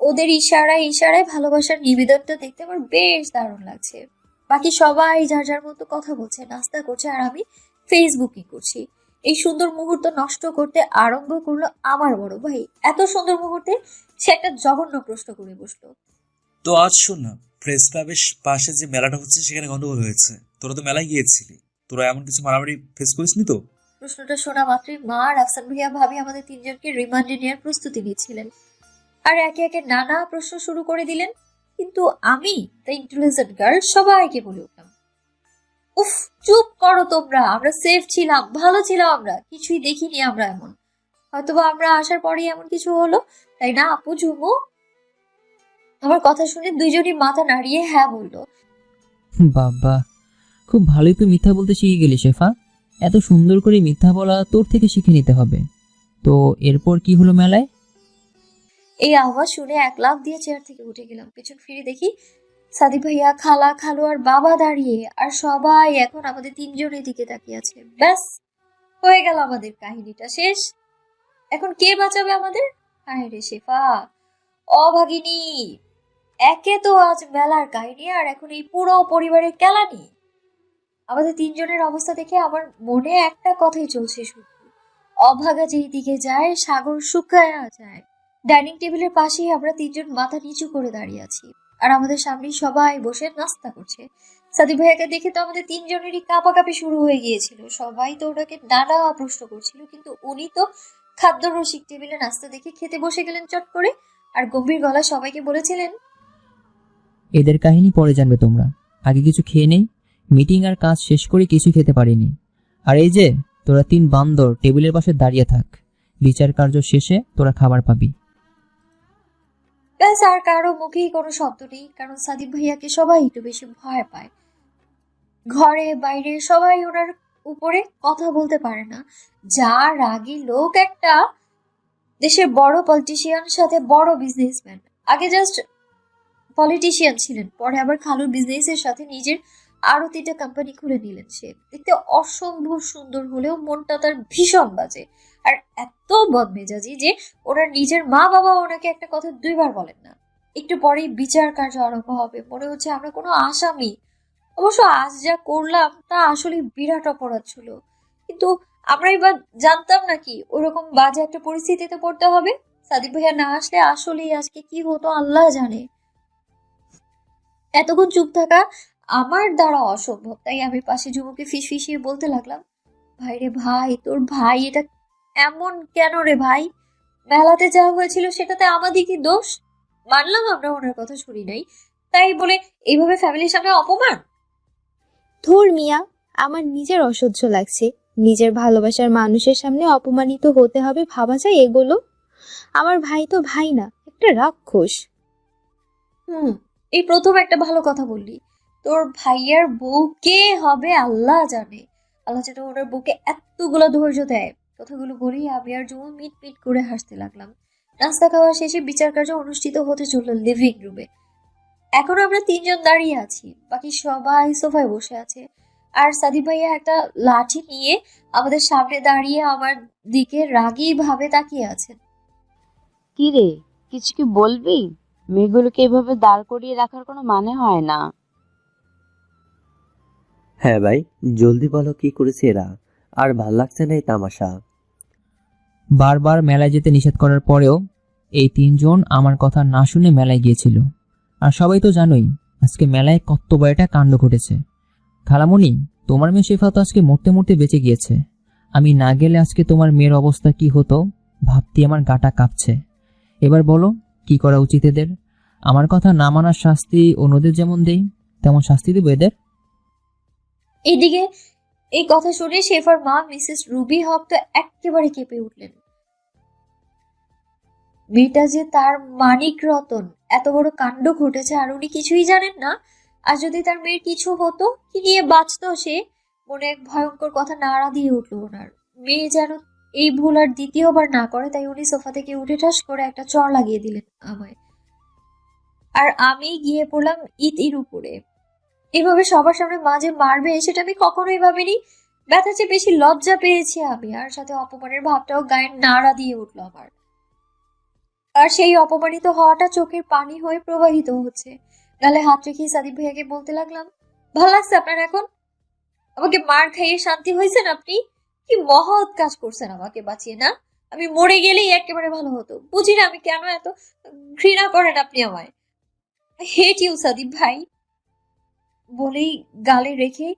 ওদের ইশারায় ইশারায় ভালোবাসার নিবেদনটা দেখতে আমার বেশ দারুণ লাগছে। বাকি সবাই যার যার মতো কথা বলছে, নাস্তা করছে, আর আমি ফেসবুকিং করছি। এই সুন্দর মুহূর্ত নষ্ট করতে আরম্ভ করলো আমার বড় ভাই। এত সুন্দর মুহূর্তে সে একটা জঘন্য প্রশ্ন করে বসলো। তো আজ শোন না, প্রেস ক্লাবের পাশে যে মেলাটা হচ্ছে সেখানে গন্ডগোল হয়েছে। তোরা তো মেলায় গিয়েছিলি, তোরা এমন কিছু মারামারি ফেস করিসনি তো? প্রশ্নটা শোনা মাত্রই মা আর আফসান ভাইয়া ভাবি আমাদের তিনজনকে রিমান্ডে নেওয়ার প্রস্তুতি নিচ্ছিলেন, আর একে একে নানা প্রশ্ন শুরু করে দিলেন। কিন্তু আমি, দ্য ইন্টেলিজেন্ট গার্ল, সবাইকে বলে উঠলাম, উফ, চুপ করো তোমরা, আমরা সেফ ছিলাম, ভালো ছিলাম, আমরা কিছুই দেখিনি। আমরা এমন, হয়তোবা আমরা আসার পরেই এমন কিছু হলো, তাই না আপু ঝুমু? আমার কথা শুনে দুইজনই মাথা নাড়িয়ে হ্যাঁ বললো। বাবা, খুব ভালোই তো মিথ্যা বলতে শিখে গেলি শেফা। এত সুন্দর করে মিথ্যা বলা তোর থেকে শিখে নিতে হবে। তো এরপর কি হলো মেলায়? এই আওয়াজ শুনে এক লাফ দিয়ে চেয়ার থেকে উঠে গেলাম। পেছন ফিরে দেখি সাদিক ভাইয়া, খালা, খালু আর বাবা দাঁড়িয়ে, আর সবাই এখন আমাদের তিনজনের দিকে তাকিয়ে আছে। ব্যাস, হয়ে গেল, আমাদের কাহিনীটা শেষ। এখন কে বাঁচাবে আমাদের? হায় রে শেফা, অভাগিনী, একে তো আজ মেলার কাহিনী, আর এখন এই পুরো পরিবারের কেলানি। আমাদের তিনজনের অবস্থা দেখে আমার মনে একটা কথাই চলছে শুধু, অভাগা যেই দিকে যায় সাগর শুকায়া যায়। ডাইনিং টেবিলের পাশেই আমরা তিনজন মাথা নিচু করে দাঁড়িয়ে আছি, আর আমাদের সামনে সবাই বসে নাস্তা করছে। সাদিক ভাইয়াকে দেখে তো আমাদের তিনজনেরই কাঁপাকাঁপি শুরু হয়ে গিয়েছিল। সবাই তো ওনাকে নানা প্রশ্ন করছিল, কিন্তু উনি তো খাদ্য রসিক, টেবিলে নাস্তা দেখে খেতে বসে গেলেন চট করে, আর গম্ভীর গলা সবাইকে বলেছিলেন, এদের কাহিনী পরে জানবে তোমরা, আগে কিছু খেয়ে নেই। মিটিং আর কাজ শেষ করে কিছু খেতে পারিনি। আর এই যে তোরা তিন বান্দর টেবিলের পাশে দাঁড়িয়ে থাক, বিচার কার্য শেষে তোরা খাবার পাবি। ব্যাস, আর কারো মুখেই কোনো শব্দ নেই, কারণ সাদিক ভাইয়াকে সবাই একটু বেশি ভয় পায়। ঘরে বাইরে সবাই ওনার উপরে কথা বলতে পারে না। যা রাগী লোক একটা, দেশের বড় পলিটিশিয়ান, সাথে বড় বিজনেসম্যান। আগে জাস্ট পলিটিশিয়ান ছিলেন, পরে আবার খালুর বিজনেসের সাথে নিজের আরো 3টা কোম্পানি খুলে নিলেন। সে দেখতে অসম্ভব সুন্দর হলেও মনটা তার ভীষণ বাজে, আর এত বদমেজাজি যে ওনার নিজের মা বাবা ওনাকে একটা কথা 2বার বলেন না। একটু পরেই বিচার কার্য আরম্ভ হবে, মনে হচ্ছে আমরা কোনো আসামি। অবশ্য আজ যা করলাম তা আসলে বিরাট অপরাধ ছিল, কিন্তু আমরাই বা জানতাম নাকি ওরকম বাজে একটা পরিস্থিতিতে পড়তে হবে। সাদিক ভাইয়া না আসলে আসলেই আজকে কি হতো আল্লাহ জানে। এতক্ষণ চুপ থাকা আমার দ্বারা অসম্ভব, তাই আমি পাশে ঝুমুকে ফিসফিসিয়ে বলতে লাগলাম, ভাই রে ভাই, তোর ভাই এটা এমন কেন রে ভাই? মেলাতে যা হয়েছিল সেটাতে আমাদের কি দোষ? মানলাম আমরা ওনার কথা শুনি নাই, তাই বলে এইভাবে ফ্যামিলির সামনে অপমান? ধুর মিয়া, আমার নিজের অসহ্য লাগছে। নিজের ভালোবাসার মানুষের সামনে অপমানিত হতে হবে ভাবা যায় এগুলো? আমার ভাই তো ভাই না, একটা রাক্ষস। হুম, এই প্রথম একটা ভালো কথা বললি। তোর ভাইয়ার বউ কে হবে আল্লাহ জানে। আল্লাহ যেন ওনার বউকে এতগুলো ধৈর্য দেয়। কথাগুলো বলেই আমি আর জুমু মিট মিট করে হাসতে লাগলাম। নাস্তা খাওয়া শেষে বিচার কার্য অনুষ্ঠিত হতে চলল লিভিং রুমে। এখন আমরা তিনজন দাঁড়িয়ে আছি, বাকি সবাই সোফায় বসে আছে। আর সাদিক ভাইয়া একটা লাঠি নিয়ে আমাদের সামনে দাঁড়িয়ে আমার দিকে রাগী ভাবে তাকিয়ে আছেন। কি রে, কিছু কি বলবি? মেয়েগুলোকে এভাবে দাঁড় করিয়ে রাখার কোনো মানে হয় না। হ্যাঁ ভাই, জলদি বলো কি করেছে এরা। আর ভাল লাগছে না এই তামাশা। বারবার মেলায় যেতে নিষেধ করার পরেও এই তিনজন আমার কথা না শুনে মেলায় গিয়েছিল। আর সবাই তো জানোই আজকে মেলায় কত বড় একটা কাণ্ড ঘটেছে। খালামণি, তোমার মেয়ে শেফা তো আজকে মরতে মরতে বেঁচে গিয়েছে। আমি না গেলে আজকে তোমার মেয়ের অবস্থা কি হতো ভাবতে আমার গাটা কাঁপছে। এবার বলো কি করা উচিত এদের? আমার কথা না মানার শাস্তি অন্যদের যেমন দেই তেমন শাস্তি দেবো এদের? এইদিকে এই কথা শুনে শেফার মা মিসেস রুবি হক তো একেবারে কেঁপে উঠলেন। মেয়েটা যে তার মানিক রতন, এত বড় কাণ্ড ঘটেছে আর উনি কিছুই জানেন না। আর যদি তার মেয়ের কিছু হতো, কি নিয়ে বাঁচতো সে? মনে এক ভয়ঙ্কর কথা নাড়া দিয়ে উঠলো ওনার। মেয়ে যেন এই ভুল আর দ্বিতীয়বার না করে, তাই উনি সোফা থেকে উঠে ঠাস করে একটা চড় লাগিয়ে দিলেন আমায়। আর আমি গিয়ে পড়লাম ইতির উপরে। এভাবে সবার সামনে মাঝে মারবে সেটা আমি কখনোই ভাবিনি। ব্যথা চেয়ে বেশি লজ্জা পেয়েছি আমি, আর সাথে অপমানের ভাবটাও গায়ে নাড়া দিয়ে উঠলো আমার। আর সেই অপমানিত হওয়াটা চোখের পানি হয়ে প্রবাহিত হচ্ছে। গালে হাত রেখে সাদিক ভাইয়াকে বলতে লাগলাম, ভাল লাগছে আপনার এখন? আমাকে মার খাইয়ে শান্তি হয়েছেন আপনি? কি মহৎ কাজ করছেন আমাকে বাঁচিয়ে, না? আমি মরে গেলেই একেবারে ভালো হতো। বুঝি না আমি কেন এত ঘৃণা করেন আপনি আমায়। হেট ইউ সাদিক ভাই। বলেই গালে রেখে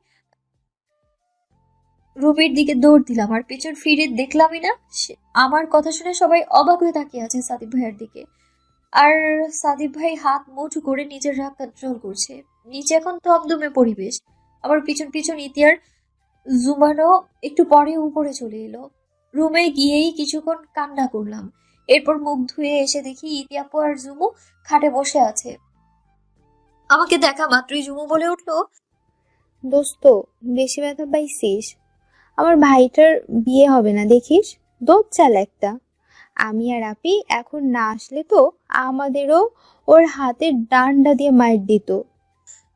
রুমের দিকে দৌড় দিলাম, আর পেছন ফিরে দেখলামই না। আমার কথা শুনে সবাই অবাক হয়ে তাকিয়ে আছে সাদিক ভাইয়ের দিকে। আর সাদিক ভাই হাত মুঠো করে নিজের রাগ কন্ট্রোল করছে। নিচে এখন থমথমে পরিবেশ। আমার পিছন পিছন ইতিয়ার জুমানো একটু পরে উপরে চলে এলো। রুমে গিয়েই কিছুক্ষণ কান্না করলাম। এরপর মুখ ধুয়ে এসে দেখি ইতিয়াপু আর জুমু খাটে বসে আছে। আমাকে দেখা মাত্রই জুমু বলে উঠলো, দোস্ত, বেশি ব্যথা পাইছিস? আমার ভাইটার বিয়ে হবে না দেখিস, দোদ চাল একটা। আমি আর আপি এখন না আসলে তো আমাদেরও ওর হাতের ডান্ডা দিয়ে মাইর দিত।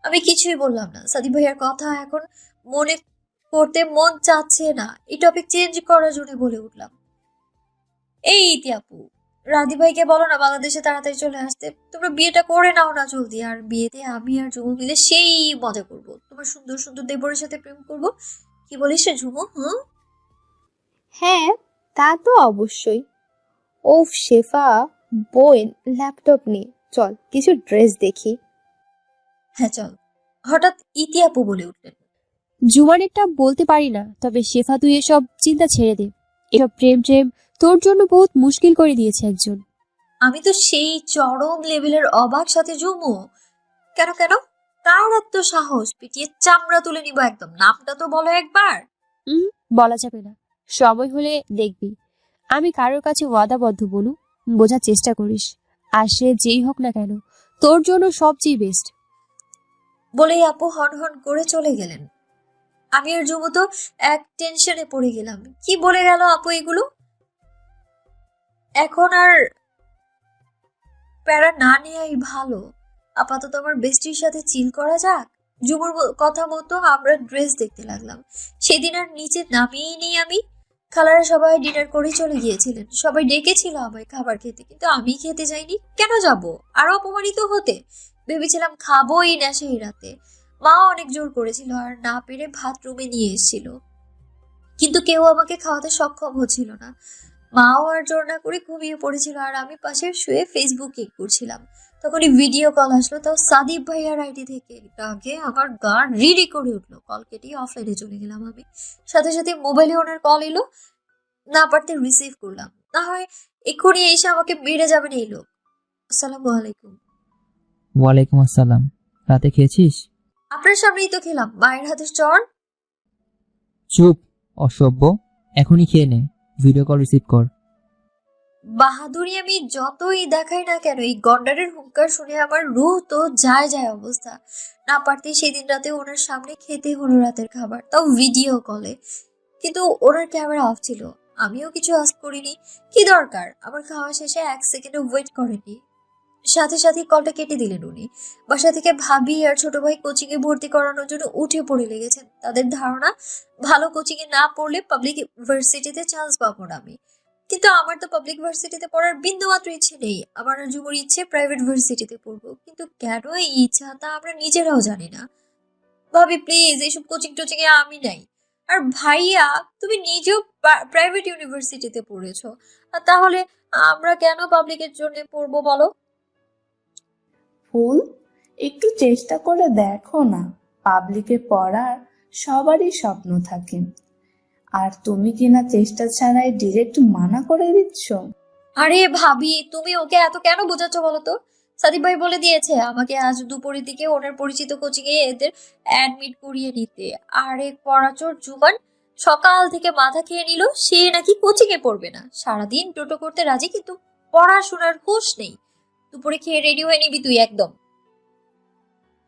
আমি কিছুই বললাম না। সাদিক ভাইয়ার কথা এখন মনে করতে মন চাচ্ছে না। এই টপিক চেঞ্জ করার জন্য বলে উঠলাম, এই ইতিয়াপু, রাধি ভাইকে বলো না বাংলাদেশে তাড়াতাড়ি চলে আসতে। তোমরা বিয়েটা করে নাও না জলদি। আর বিয়েতে আমি আর ঝুমু মিলে সেই মজা করব। তোমার সুন্দর সুন্দর দেবরের সাথে প্রেম করব। কি বলিস রে ঝুমু? হুম। হ্যাঁ, তা তো অবশ্যই। ওফ শেফা, বোন ল্যাপটপ নে, চল কিছু ড্রেস দেখি। হ্যাঁ চল। হঠাৎ ইতিয়াপু বলে উঠলেন, জুমানেরটা বলতে পারি না, তবে শেফা তুই এসব চিন্তা ছেড়ে দে। এসব প্রেম ট্রেম তোর জন্য বহুত মুশকিল করে দিয়েছে একজন। আমি তো সেই চরম লেভেলের অবাক সাথে ঝুমু। কেন কেন? কার এত সাহস? পিটিয়ে চামড়া তুলে নিব একদম। নামটা তো বলো একবার। বলা যাবে না, সময় হলে দেখবি। আমি কারোর কাছে ওয়াদাবদ্ধ বনু, বোঝার চেষ্টা করিস। আর সে যেই হোক না কেন, তোর জন্য সবচেয়ে বেস্ট। বলেই আপু হন হন করে চলে গেলেন। আমি আর জুমু তো এক টেনশনে পড়ে গেলাম। কি বলে গেল আপু এগুলো? এখন আর প্যারা না নেওয়াই ভালো। আপাতত আমার বেস্টির সাথে চিল করা যাক। ঝুমুর কথা মতো আমরা ড্রেস দেখতে লাগলাম। সেদিন আর নিচে নামিয়েই নেই আমি। খালারা সবাই ডিনার করে চলে গিয়েছিলেন। সবাই ডেকেছিল আমায় খাবার খেতে, কিন্তু আমি খেতে যাইনি। কেন যাব? আরো অপমানিত হতে? ভেবেছিলাম খাবোই না সেই রাতে। মা অনেক জোর করেছিল, আর না পেরে ভাত রুমে নিয়ে এসেছিল, কিন্তু কেউ আমাকে খাওয়াতে সক্ষম হচ্ছিল না। মাও আর জোর না করে ঘুমিয়ে পড়েছিল, আর আমি পাশে শুয়ে ফেসবুক কিক করছিলাম। তখনই ভিডিও কল আসলো, তাও সাদিপ ভাইয়ার আইডি থেকে। আগে আমার গা রিডি করে উঠলো। কল কেটে অফলাইনে চলে গেলাম আমি। সাথে সাথে মোবাইলে ওনার কল এলো। না পারতে রিসিভ করলাম। না হয় এক্ষুনি এসে আমাকে মেরে যাবেন এই লোক। আসসালামু আলাইকুম। ওয়ালাইকুম আসসালাম। রাতে খেয়েছিস? আপনার সামনেই তো খেলাম, মায়ের হাতের চর। চুপ, অসভ্য। এখনই খেয়ে নে, ভিডিও কল রিসিভ কর। বাহাদুরি আমি যতই দেখাই না কেন, এই গন্ডারের হুঙ্কার শুনে আমার রুহ তো যায় যায় অবস্থা। না পারতে সেদিন রাতে ওনার সামনে খেতে হলো রাতের খাবার, তাও ভিডিও কলে। কিন্তু ওনার ক্যামেরা অফ ছিল। আমিও কিছু আস্ক করিনি। কি দরকার? আমার খাওয়া শেষে 1 সেকেন্ডও ওয়েট করেনি। সাথে সাথে কলটা কেটে দিলেন উনি। বাসা থেকে ভাবি আর ছোট ভাই কোচিং এ ভর্তি করানোর জন্য উঠে পড়ে লেগেছেন। তাদের ধারণা ভালো কোচিং এ না পড়লে পাবলিক ইউনিভার্সিটিতে চান্স পাবো না আমি। কিন্তু আমার তো পাবলিক ভার্সিটিতে পড়ার বিন্দুমাত্র ইচ্ছে নেই। আমার আর জুমুর ইচ্ছে প্রাইভেট ভার্সিটিতে পড়বো। কিন্তু কেন এই ইচ্ছা তা আমরা নিজেরাও জানি না। ভাবি প্লিজ, এইসব কোচিং টোচিং এ আমি নাই। আর ভাইয়া, তুমি নিজেও প্রাইভেট ইউনিভার্সিটিতে পড়েছো, আর তাহলে আমরা কেন পাবলিকের জন্য পড়বো বলো? ফুল, একটু চেষ্টা করে দেখো না। পাবলিকে পড়ার সবারই স্বপ্ন থাকে, আর তুমি কিনা চেষ্টা ছাড়াই ডিরেক্ট মানা করে দিচ্ছ। আরে ভাবি, তুমি ওকে এত কেন বোঝাচ্ছ বলো তো? সাদিক ভাই বলে দিয়েছে আমাকে আজ দুপুরের দিকে ওনার পরিচিত কোচিং এ এদের অ্যাডমিট করিয়ে নিতে। আর এক পড়াচোর জুবান সকাল থেকে মাথা খেয়ে নিল সে নাকি কোচিং এ পড়বে না। সারাদিন টোটো করতে রাজি, কিন্তু পড়াশোনার হুঁশ নেই। দুপুরে খেয়ে রেডি হয়ে নিবি তুই একদম।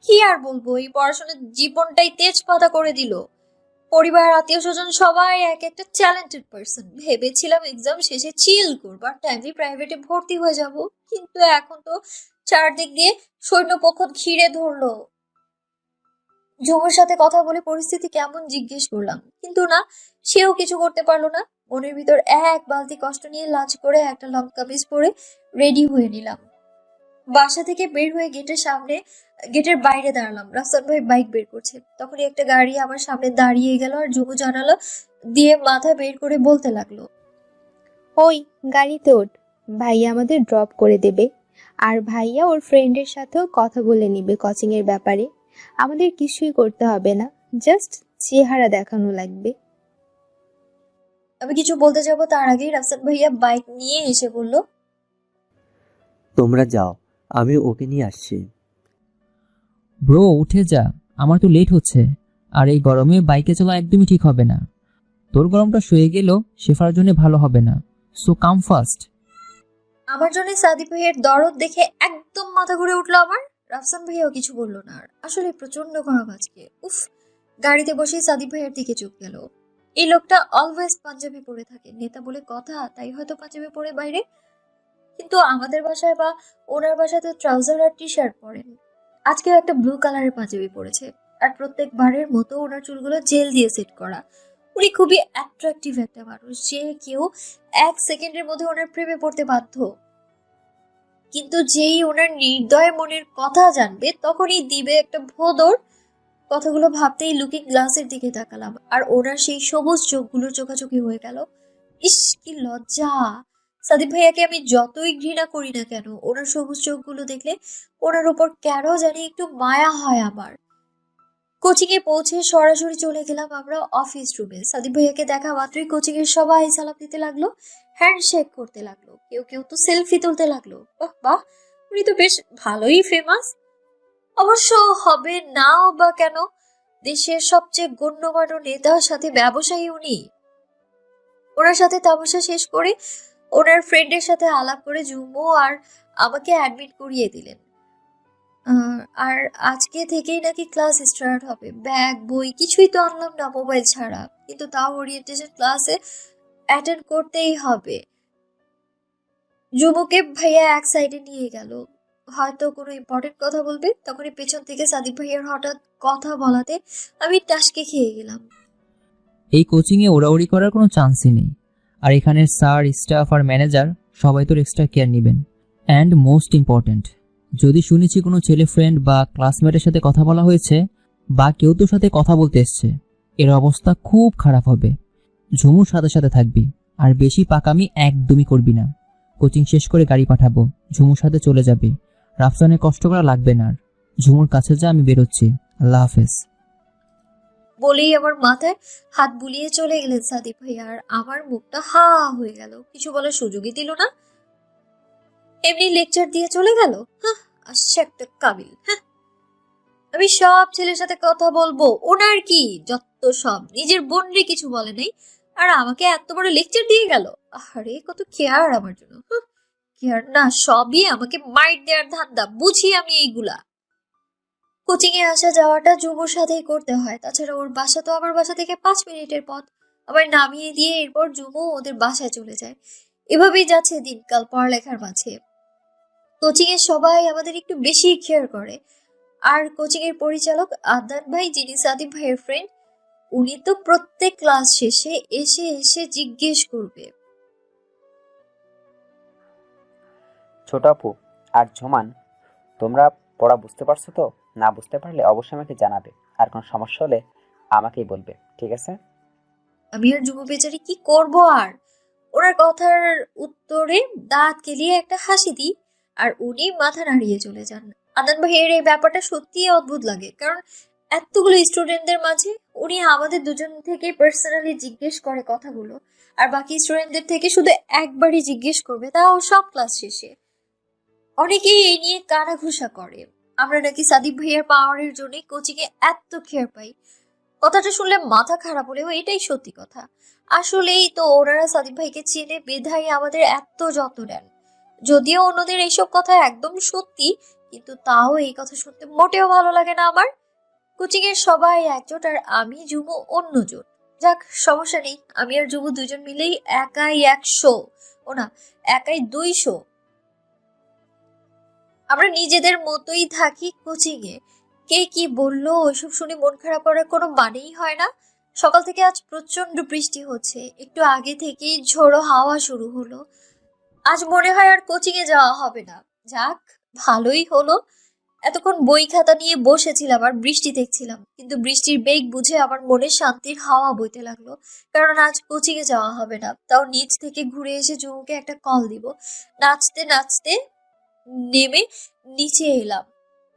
কি আর বলবো, এই পড়াশোনার জীবনটাই তেজপাতা করে দিল। পরিবার, আত্মীয় স্বজন সবাই এক একটা ট্যালেন্টেড পার্সন। ভেবেছিলাম এক্সাম শেষে চিল করবো আর টাইমলি প্রাইভেটে ভর্তি হয়ে যাব, কিন্তু এখন তো চারদিক দিয়ে সৈন্যপক্ষ ঘিরে ধরলো। ঝুমুর সাথে কথা বলে পরিস্থিতি কেমন জিজ্ঞেস করলাম, কিন্তু না, সেও কিছু করতে পারলো না। মনের ভিতর এক বালতি কষ্ট নিয়ে লাঞ্চ করে একটা লং কামিজ পরে রেডি হয়ে নিলাম। বাসা থেকে বের হয়ে গেটের বাইরে দাঁড়ালাম। রাফসান ভাই বাইক বের করছে, তখনই একটা গাড়ি আমার সামনে দাঁড়িয়ে গেল আর ঝুমু জানালা দিয়ে মাথা বের করে বলতে লাগলো, ওই গাড়িতে ওঠ, ভাইয়া আমাদের ড্রপ করে দেবে। আর ভাইয়া ওর ফ্রেন্ডের সাথেও কথা বলে নিবে কোচিং এর ব্যাপারে। আমাদের কিছুই করতে হবে না, জাস্ট চেহারা দেখানো লাগবে। আমি কিছু বলতে যাব তার আগেই রাফসান ভাইয়া বাইক নিয়ে এসে বলল, তোমরা যাও, আমি ওকে নিয়ে আসছি। ব্রো উঠে যা, আমার তো লেট হচ্ছে। আর এই গরমে বাইকে চলা একদমই ঠিক হবে না। তোর গরমটা সয়ে গেলেও শেফার জন্য ভালো হবে না। So come fast. আমার জন্য সাদিক ভাইয়ের দরদ দেখে একদম মাথা ঘুরে উঠলো আমার। রাফসান ভাইয়াও কিছু বললো না। আর আসলে প্রচন্ড গরম আজকে। উফ, গাড়িতে বসে সাদিক ভাইয়ের দিকে চোখ গেল। এই লোকটা অলওয়েজ পাঞ্জাবি পরে থাকে, নেতা বলে কথা, তাই হয়তো পাঞ্জাবি পরে বাইরে। কিন্তু আমাদের বাসায় বা ওনার বাসায় তো ট্রাউজার আর টি শার্ট পরেন। আজকেও একটা ব্লু কালারের পাঞ্জাবি পরেছে। আর প্রত্যেকবারের মতো ওনার চুলগুলো জেল দিয়ে সেট করা। উনি খুবই অ্যাট্রাকটিভ একটা মানুষ, যে কেউ 1 সেকেন্ডের মধ্যে ওনার প্রেমে পড়তে বাধ্য। কিন্তু যেই ওনার নির্দয় মনের কথা জানবে তখনই দিবে একটা ভোঁদড়। কথাগুলো ভাবতেই লুকিং গ্লাসের দিকে তাকালাম, আর ওনার সেই সবুজ চোখগুলোর চোখাচোখি হয়ে গেল। ইস, কি লজ্জা! সাদিক ভাইয়াকে আমি যতই ঘৃণা করি না কেন, ওনার সবুজ চোখগুলো দেখলে ওনার উপর কেন জানি একটু মায়া হয় আমার। কোচিং এ পৌঁছে সরাসরি চলে গেলাম আমরা অফিস রুমে। সাদিক ভাইয়াকে দেখা মাত্রই কোচিং এর সবাই সালাম দিতে লাগলো, হ্যান্ডশেক করতে লাগলো, কেউ কেউ তো সেলফি তুলতে লাগলো। বাহ বাহ, উনি তো বেশ ভালোই ফেমাস। অবশ্য হবে নাও বা কেন, দেশের সবচেয়ে গণ্যমান্য নেতার সাথে ব্যবসায়ী উনি। ওনার সাথে তামাশা শেষ করে ওনার ফ্রেন্ডের সাথে আলাপ করে ঝুমু আর আমাকে অ্যাডমিট করিয়ে দিলেন। আর আজকে থেকেই নাকি ক্লাস স্টার্ট হবে। ব্যাগ বই কিছুই তো আনলাম না মোবাইল ছাড়া, কিন্তু তাও ওরিয়েন্টেশন ক্লাসে অ্যাটেন্ড করতেই হবে। ঝুমুকে ভাইয়া এক সাইডে নিয়ে গেল, হয়তো কোনো ইম্পর্টেন্ট কথা বলবে। তখনই পেছন থেকে সাদিক ভাইয়ার হঠাৎ কথা বলাতে আমি টাসকে খেয়ে গেলাম। এই কোচিংয়ে ওড়াউড়ি করার কোনো চান্সই নেই। আর এখানের স্যার, স্টাফ আর ম্যানেজার সবাই তোর এক্সট্রা কেয়ার নেবেন। অ্যান্ড মোস্ট ইম্পর্ট্যান্ট, যদি শুনেছি কোনো ছেলে ফ্রেন্ড বা ক্লাসমেটের সাথে কথা বলা হয়েছে বা কেউ তোর সাথে কথা বলতে এসছে, এর অবস্থা খুব খারাপ হবে। ঝুমুর সাথে সাথে থাকবি, আর বেশি পাকামি একদমই করবি না। কোচিং শেষ করে গাড়ি পাঠাবো, ঝুমুর সাথে চলে যাবি। রাফসানের কষ্ট করা লাগবে না আর। ঝুমুর কাছে যা, আমি বেরোচ্ছি। আল্লাহ হাফেজ। বলেই আমার মাথায় হাত বুলিয়ে চলে গেলেন সাদিক ভাইয়া। আর আমার মুখটা হা হয়ে গেল, কিছু বলার সুযোগই দিল না, এমনি লেকচার দিয়ে চলে গেল। আসছে একটা কাবিল। আমি সব ছেলের সাথে কথা বলবো, ওনার কি যত সব, নিজের বোনরে কিছু বলে নাই আর আমাকে এত বড় লেকচার দিয়ে গেল। আরে কত কেয়ার আমার জন্য। কেয়ার না, সবই আমাকে মাইট দেওয়ার ধান্দা, বুঝি আমি এইগুলা। কোচিং এ আসা যাওয়াটা যুবর সাথেই করতে হয়, তাছাড়া ওর বাসা তো আমার বাসা থেকে 5 মিনিটের পথ। আবার নামিয়ে দিয়ে এরপর যুবো ওদের বাসায় চলে যায়। এভাবেই যাচ্ছে দিনকাল পড়ালেখার মাঝে। কোচিং এর সবাই আমাদের একটু বেশি কেয়ার করে। আর কোচিং এর পরিচালক আদনান ভাই, যিনি সাদিক ভাইয়ের ফ্রেন্ড, উনি তো প্রত্যেক ক্লাস শেষে এসে এসে জিজ্ঞেস করবে, ছোট আপু আর ঝুমান, তোমরা পড়া বুঝতে পারছো তো? না বুঝতে পারলে অবশ্যই আমাকে জানাবে, আর কোনো সমস্যা হলে আমাকেই বলবে, ঠিক আছে? আমি আর যুব বেচারি কি করব আর? ওনার কথার উত্তরে দাঁত কেলিয়ে একটা হাসি দিই, আর উনি মাথা নাড়িয়ে চলে যান। আদনান ভাইয়ের এই ব্যাপারটা সত্যিই অদ্ভুত লাগে, কারণ এতগুলো স্টুডেন্টদের মাঝে উনি আমাদের দুজন থেকে পার্সোনালি জিজ্ঞেস করে কথাগুলো, আর বাকি স্টুডেন্টদের থেকে শুধু একবারই জিজ্ঞেস করবে, তাও সব ক্লাস শেষে। অনেকেই এই নিয়ে কানাঘুষা করে আমরা নাকি সাদিক ভাইয়ার পাওয়ারের জন্য কোচিং এ এত কেয়ার পাই। কথাটা শুনলে মাথা খারাপ হলেও এটাই সত্যি কথা। আসলেই তো ওনারা সাদিক ভাইকে চেনে বেধাই আমাদের এত যত্ন নেন। যদিও অন্যদের এইসব কথা একদম সত্যি, কিন্তু তাও এই কথা শুনতে মোটেও ভালো লাগে না আমার। কোচিং এর সবাই একজোট আর আমি যুবু অন্যজোট। যাক, সমস্যা নেই, আমি আর যুবু দুজন মিলেই একাই 100, ও না, একাই 200। আমরা নিজেদের মতোই থাকি কোচিং এ, কে কি বললো ওইসব শুনে মন খারাপ করার কোনো মানেই হয় না। সকাল থেকে আজ প্রচন্ড বৃষ্টি হচ্ছে, একটু আগে থেকেই ঝোড়ো হাওয়া শুরু হলো। আজ মনে হয় আর কোচিং এ যাওয়া হবে না। যাক, ভালোই হলো। এতক্ষণ বই খাতা নিয়ে বসেছিলাম আর বৃষ্টি দেখছিলাম, কিন্তু বৃষ্টির বেগ বুঝে আমার মনে শান্তির হাওয়া বইতে লাগলো। কারণ আজ কোচিং এ যাওয়া হবে না। তাও নিচ থেকে ঘুরে এসে জুমুকে একটা কল দিব। নাচতে নাচতে নেমে নিচে এলাম।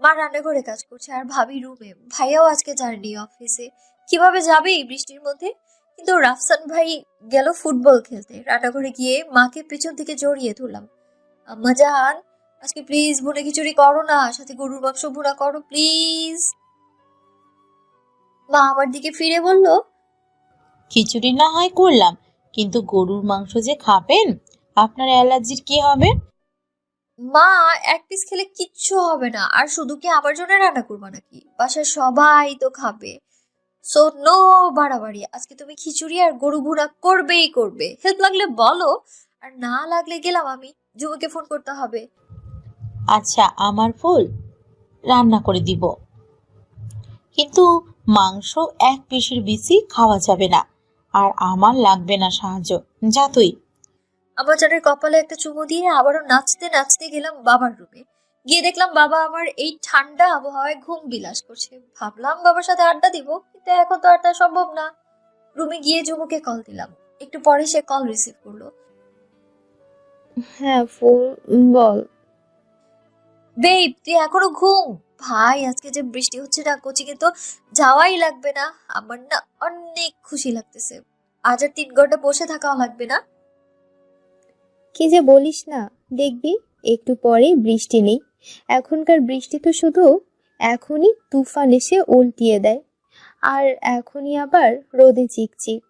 মা রান্নাঘরে কাজ করছে আর ভাবি রুমে। ভাইয়াও আজকে যায়নি অফিসে। কিভাবে যাবে এই বৃষ্টির মধ্যে? কিন্তু রাফসান ভাই গেল ফুটবল খেলতে। রান্নাঘরে গিয়ে মাকে পেছন থেকে জড়িয়ে ধরলাম। আম্মা জান, আজকে প্লিজ ভুনা খিচুড়ি করো না, সাথে গরুর মাংস ভুনা করো প্লিজ। মা আমার দিকে ফিরে বলল, খিচুড়ি না হয় করলাম, কিন্তু গরুর মাংস যে খাবেন, আপনার অ্যালার্জির কি হবে? মা এক পিস খেলে কিচ্ছু হবে না। আর শুধু কি আমার জন্য রান্না করবা নাকি? বাসার সবাই তো খাবে। সো নো বাড়াবাড়ি। আজকে তুমি খিচুড়ি আর গরু ভুনা করবেই করবে। হেল্প লাগলে বলো, আর না লাগলে গেলাম আমি। জুমুকে ফোন করতে হবে। আচ্ছা, আমার ফুল রান্না করে দিব, কিন্তু মাংস এক পিসের বেশি খাওয়া যাবে না, আর আমার লাগবে না সাহায্য। যা তুই। আমার জানের কপালে একটা চুমু দিয়ে আবারও নাচতে নাচতে গেলাম বাবার রুমে। গিয়ে দেখলাম বাবা আমার এই ঠান্ডা আবহাওয়ায় ঘুম বিলাস করছে। ভাবলাম বাবার সাথে আড্ডা দিব, কিন্তু এখন তো আর তা সম্ভব না। রুমে গিয়ে জুমুকে কল দিলাম। একটু পরে সে কল রিসিভ করলো। হ্যাঁ ফুল, বল। বেব, তুই এখনো ঘুম? ভাই, আজকে যে বৃষ্টি হচ্ছে না, কোচিং এ তো যাওয়াই লাগবে না। আমার না অনেক খুশি লাগতেছে। আজ আর 3 ঘন্টা বসে থাকাও লাগবে না। কি যে বলিস না, দেখবি একটু পরে বৃষ্টি নেই। এখনকার বৃষ্টি তো শুধু এখনই তুফান এসে উল্টিয়ে দেয়, আর এখনই আবার রোদে চিকচিক।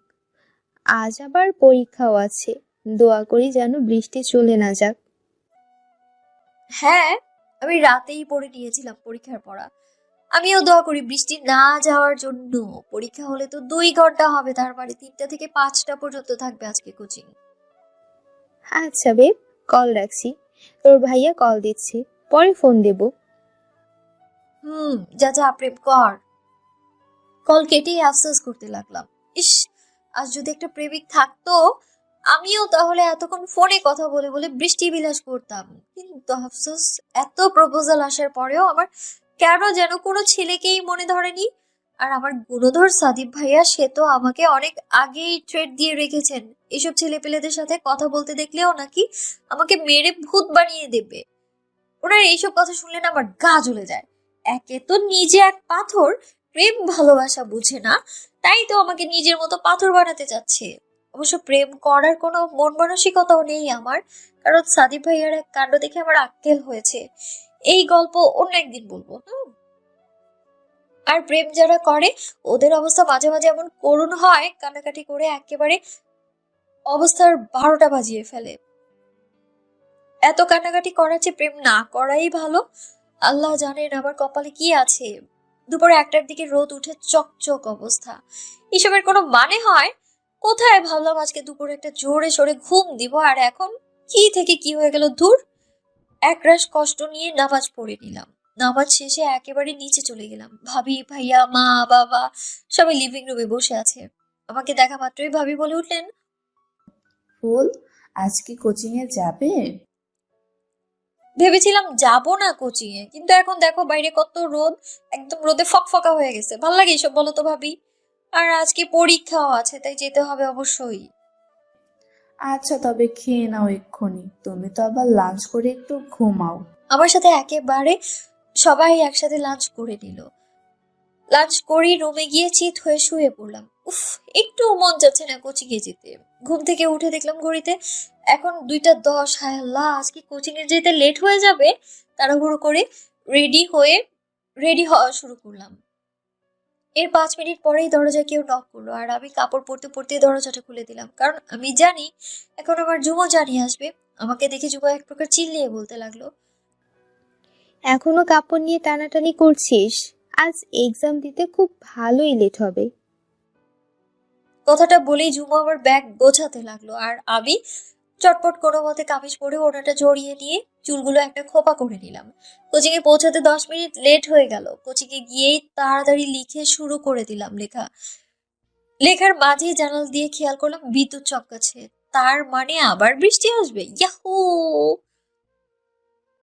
আজ আবার পরীক্ষাও আছে, দোয়া করি যেন বৃষ্টি চলে না যাক। হ্যাঁ, আমি রাতেই পড়ে নিয়েছিলাম পরীক্ষার পড়া। আমিও দোয়া করি বৃষ্টি না যাওয়ার জন্য। পরীক্ষা হলে তো 2 ঘন্টা হবে, তার মানে 3টা থেকে 5টা পর্যন্ত থাকবে আজকে কোচিং। আচ্ছা বেব, কল রাখছি। তোর ভাইয়া কল দিচ্ছে, পরে ফোন দেব। যা যা প্রেম কর। কল কেটেই আফসোস করতে লাগলাম। ইস, আজ যদি একটা প্রেমিক থাকতো, আমিও তাহলে এতক্ষণ ফোনে কথা বলে বলে বৃষ্টি বিলাস করতাম। কিন্তু আফসোস, এত প্রপোজাল আসার পরেও আমার কেন যেন কোনো ছেলেকেই মনে ধরেনি। আর আমার গুণধর সাদিপ ভাইয়া, সে তো আমাকে অনেক আগেই থ্রেট দিয়ে রেখেছেন। এসব ছেলেপেলেদের সাথে কথা বলতে দেখলেও নাকি আমাকে মেরে ভূত বানিয়ে দেবে। ওনার এইসব কথা শুনলে না আমার গা জ্বলে যায়। একে তো নিজে এক পাথর, প্রেম ভালোবাসা বুঝে না, তাই তো আমাকে নিজের মতো পাথর বানাতে চাচ্ছে। অবশ্য প্রেম করার কোনো মন মানসিকতাও নেই আমার, কারণ সাদিপ ভাইয়ার এক কাণ্ড দেখে আমার আক্কেল হয়েছে। এই গল্প অন্য একদিন বলবো। আর প্রেম যারা করে, ওদের অবস্থা মাঝে মাঝে এমন করুণ হয়, কান্নাকাটি করে একেবারে অবস্থার 12টা বাজিয়ে ফেলে। এত কান্নাকাটি করার চেয়ে প্রেম না করাই ভালো। আল্লাহ জানেন আমার কপালে কি আছে। দুপুরে 1টার দিকে রোদ উঠে চকচক অবস্থা। এসবের কোনো মানে হয়? কোথায় ভাবলাম আজকে দুপুরে একটা জোরে সোরে ঘুম দিব, আর এখন কি থেকে কি হয়ে গেল দূর। একরাশ কষ্ট নিয়ে নামাজ পড়ে নিলাম। নামাজ শেষে একেবারে নিচে চলে গেলাম। ভাবি, ভাইয়া, মা, বাবা সবাই লিভিং রুমে বসে আছে। আমাকে দেখা মাত্রই ভাবি বলে উঠলেন, ফুল, আজ কি কোচিং এ যাবে? ভেবেছিলাম যাবো না কোচিং এ, কিন্তু এখন দেখো বাইরে কত রোদ, একদম রোদে ফকফকা হয়ে গেছে। ভাল লাগে এসব, বলো তো ভাবি? আর আজকে পরীক্ষাও আছে, তাই যেতে হবে অবশ্যই। আচ্ছা, তবে খেয়ে নাও এক্ষুনি। তুমি তো আবার লাঞ্চ করে একটু ঘুমাও। আমার সাথে একেবারে সবাই একসাথে লাঞ্চ করে নিল। লাঞ্চ করি রুমে গিয়ে চিত হয়ে শুয়ে পড়লাম। উফ, একটু মন যাচ্ছে না কোচিং এ যেতে। ঘুম থেকে উঠে দেখলাম ঘড়িতে এখন 2টা 10। হায় আল্লাহ, আজকে কোচিং এ যেতে লেট হয়ে যাবে। তাড়াহুড়ো করে রেডি হওয়া শুরু করলাম। এর 5 মিনিট পরেই দরজায় কেউ নক করলো, আর আমি কাপড় পরতে পরতে দরজাটা খুলে দিলাম, কারণ আমি জানি এখন আমার জুমো জানিয়ে আসবে। আমাকে দেখে জুমো এক প্রকার চিল্লিয়ে বলতে লাগলো, এখনো কাপড় নিয়ে টানাটানি করছিস? আজ এক্সাম দিতে খুব ভালোই লেট হবে। কথাটা বলেই জুমো আমার ব্যাগ গোছাতে লাগলো, আর আমি চটপট কোনো মতে কামিজ পরে ওনাটা জড়িয়ে নিয়ে চুলগুলো একটা খোপা করে নিলাম। কোচিংয়ে পৌঁছাতে 10 মিনিট লেট হয়ে গেল। কোচিংয়ে গিয়েই তাড়াতাড়ি লিখে শুরু করে দিলাম লেখার মাঝেই জানালা দিয়ে খেয়াল করলাম বিদ্যুৎ চমকাচ্ছে। তার মানে আবার বৃষ্টি আসবে। ইয়াহু!